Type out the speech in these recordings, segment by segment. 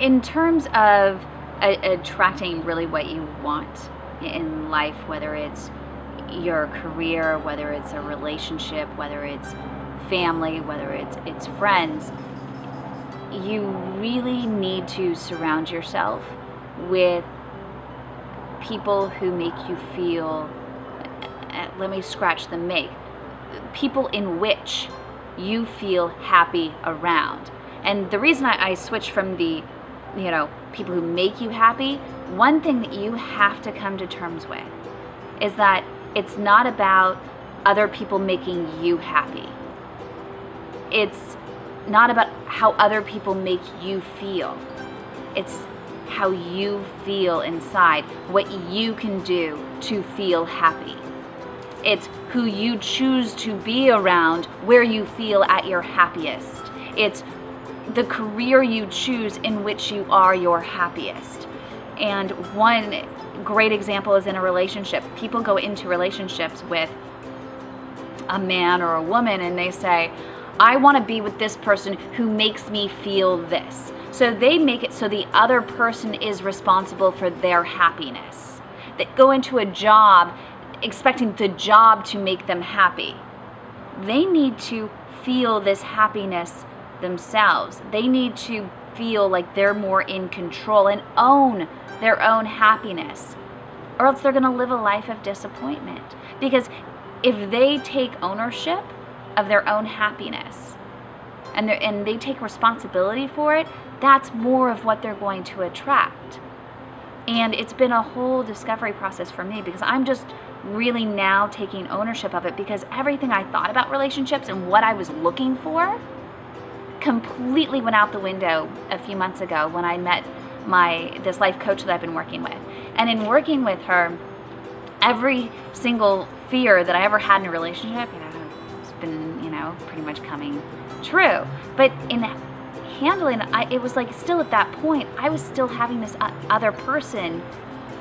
In terms of attracting really what you want in life, whether it's your career, whether it's a relationship, whether it's family, whether it's friends, you really need to surround yourself with people who make you feel, let me scratch the make, people in which you feel happy around. And the reason I switched from the, people who make you happy, one thing that you have to come to terms with is that it's not about other people making you happy. It's not about how other people make you feel. It's how you feel inside, what you can do to feel happy. It's who you choose to be around where you feel at your happiest. It's the career you choose in which you are your happiest. And one great example is in a relationship. People go into relationships with a man or a woman and they say, I want to be with this person who makes me feel this. So they make it so the other person is responsible for their happiness. They go into a job expecting the job to make them happy. They need to feel this happiness themselves. They need to feel like they're more in control and own their own happiness, or else they're going to live a life of disappointment. Because if they take ownership of their own happiness and they take responsibility for it, that's more of what they're going to attract. And it's been a whole discovery process for me, because I'm just really now taking ownership of it, because everything I thought about relationships and what I was looking for completely went out the window a few months ago when I met this life coach that I've been working with. And in working with her, every single fear that I ever had in a relationship, it's been, pretty much coming true. But in handling it, it was like still at that point, I was still having this other person,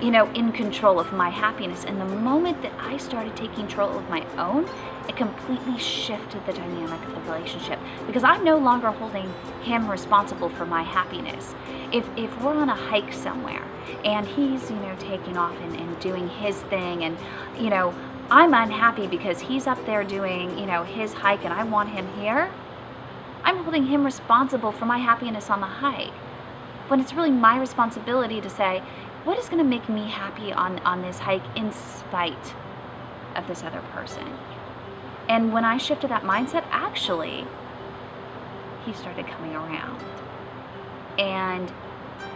in control of my happiness. And the moment that I started taking control of my own, it completely shifted the dynamic of the relationship, because I'm no longer holding him responsible for my happiness. If we're on a hike somewhere and he's, taking off and doing his thing, and, I'm unhappy because he's up there doing, his hike and I want him here, I'm holding him responsible for my happiness on the hike, when it's really my responsibility to say, what is going to make me happy on this hike in spite of this other person? And when I shifted that mindset, actually, he started coming around. And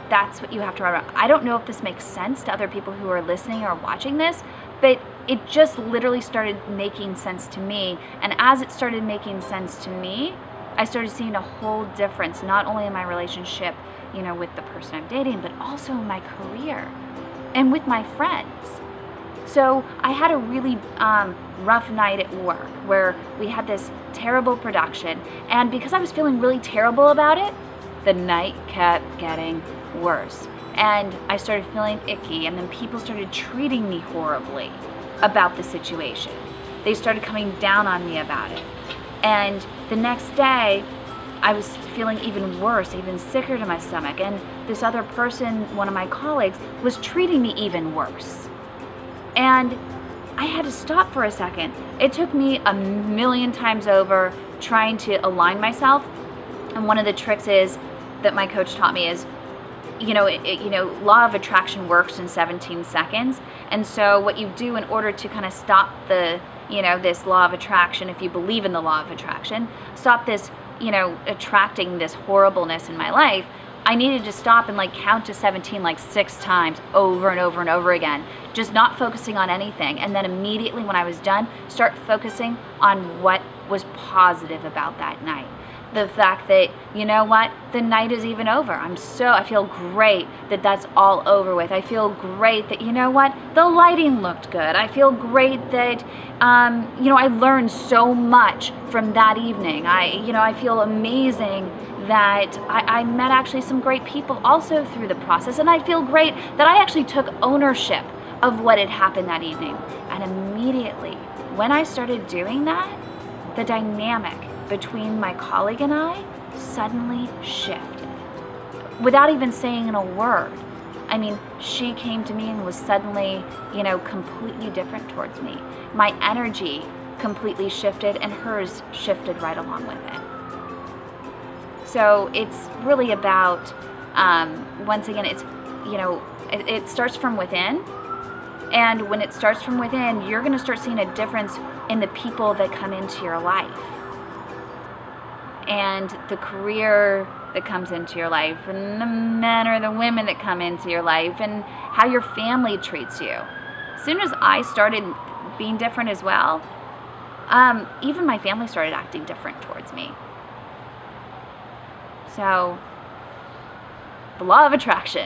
that's what you have to remember. I don't know if this makes sense to other people who are listening or watching this, but it just literally started making sense to me. And as it started making sense to me, I started seeing a whole difference, not only in my relationship, with the person I'm dating, but also in my career and with my friends. So I had a really rough night at work where we had this terrible production, and because I was feeling really terrible about it, the night kept getting worse, and I started feeling icky, and then people started treating me horribly about the situation. They started coming down on me about it, and the next day I was feeling even worse, even sicker to my stomach, and this other person, one of my colleagues, was treating me even worse. And I had to stop for a second. It took me a million times over trying to align myself. And one of the tricks is that my coach taught me is, law of attraction works in 17 seconds. And so what you do in order to kind of stop the, this law of attraction, if you believe in the law of attraction, stop this, attracting this horribleness in my life, I needed to stop and count to 17 6 times over and over and over again, just not focusing on anything. And then immediately when I was done, start focusing on what was positive about that night. The fact that, the night is even over. I feel great that that's all over with. I feel great that, the lighting looked good. I feel great that, I learned so much from that evening. I feel amazing that I met actually some great people also through the process. And I feel great that I actually took ownership of what had happened that evening. And immediately, when I started doing that, the dynamic between my colleague and I suddenly shifted. without even saying a word. I mean, she came to me and was suddenly, completely different towards me. My energy completely shifted, and hers shifted right along with it. So it's really about, once again, it's, it starts from within. And when it starts from within, you're going to start seeing a difference in the people that come into your life, and the career that comes into your life, and the men or the women that come into your life, and how your family treats you. As soon as I started being different as well, even my family started acting different towards me. So, the law of attraction.